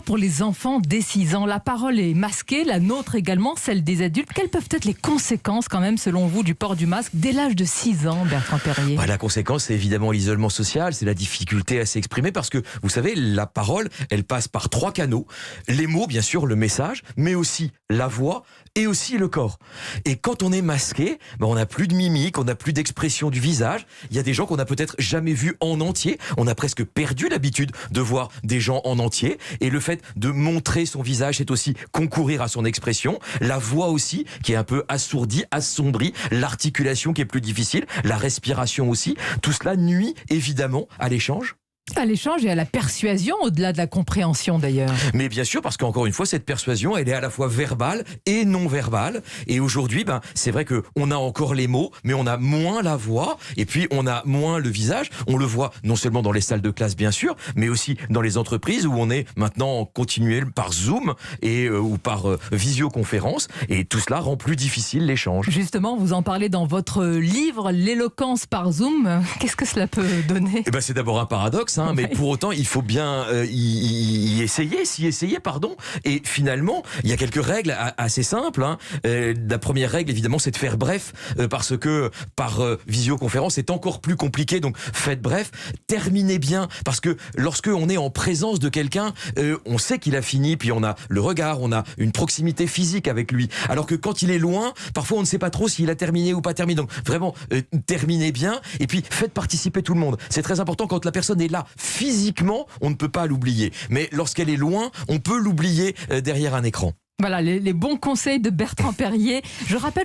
Pour les enfants dès 6 ans, la parole est masquée, la nôtre également, celle des adultes. Quelles peuvent être les conséquences quand même, selon vous, du port du masque dès l'âge de 6 ans, Bertrand Perrier? La conséquence, c'est évidemment l'isolement social, c'est la difficulté à s'exprimer parce que, vous savez, la parole, elle passe par 3 canaux. Les mots, bien sûr, le message, mais aussi la voix et aussi le corps. Et quand on est masqué, on n'a plus de mimique, on n'a plus d'expression du visage. Il y a des gens qu'on n'a peut-être jamais vus en entier. On a presque perdu l'habitude de voir des gens en entier. Et le fait de montrer son visage, c'est aussi concourir à son expression. La voix aussi, qui est un peu assourdie, assombrie. L'articulation qui est plus difficile. La respiration aussi. Tout cela nuit évidemment à l'échange. À l'échange et à la persuasion, au-delà de la compréhension d'ailleurs. Mais bien sûr, parce qu'encore une fois, cette persuasion, elle est à la fois verbale et non verbale. Et aujourd'hui, c'est vrai qu'on a encore les mots, mais on a moins la voix, et puis on a moins le visage. On le voit non seulement dans les salles de classe, bien sûr, mais aussi dans les entreprises où on est maintenant continué par Zoom ou par visioconférence. Et tout cela rend plus difficile l'échange. Justement, vous en parlez dans votre livre, L'éloquence par Zoom. Qu'est-ce que cela peut donner ? C'est d'abord un paradoxe. Mais pour autant, il faut bien s'y essayer. Et finalement, il y a quelques règles assez simples. La première règle, évidemment, c'est de faire bref, parce que par visioconférence, c'est encore plus compliqué. Donc, faites bref, terminez bien, parce que lorsque on est en présence de quelqu'un, on sait qu'il a fini, puis on a le regard, on a une proximité physique avec lui. Alors que quand il est loin, parfois on ne sait pas trop s'il a terminé ou pas terminé. Donc, vraiment, terminez bien, et puis faites participer tout le monde. C'est très important quand la personne est là. Physiquement, on ne peut pas l'oublier. Mais lorsqu'elle est loin, on peut l'oublier derrière un écran. Voilà les bons conseils de Bertrand Perrier. Je rappelle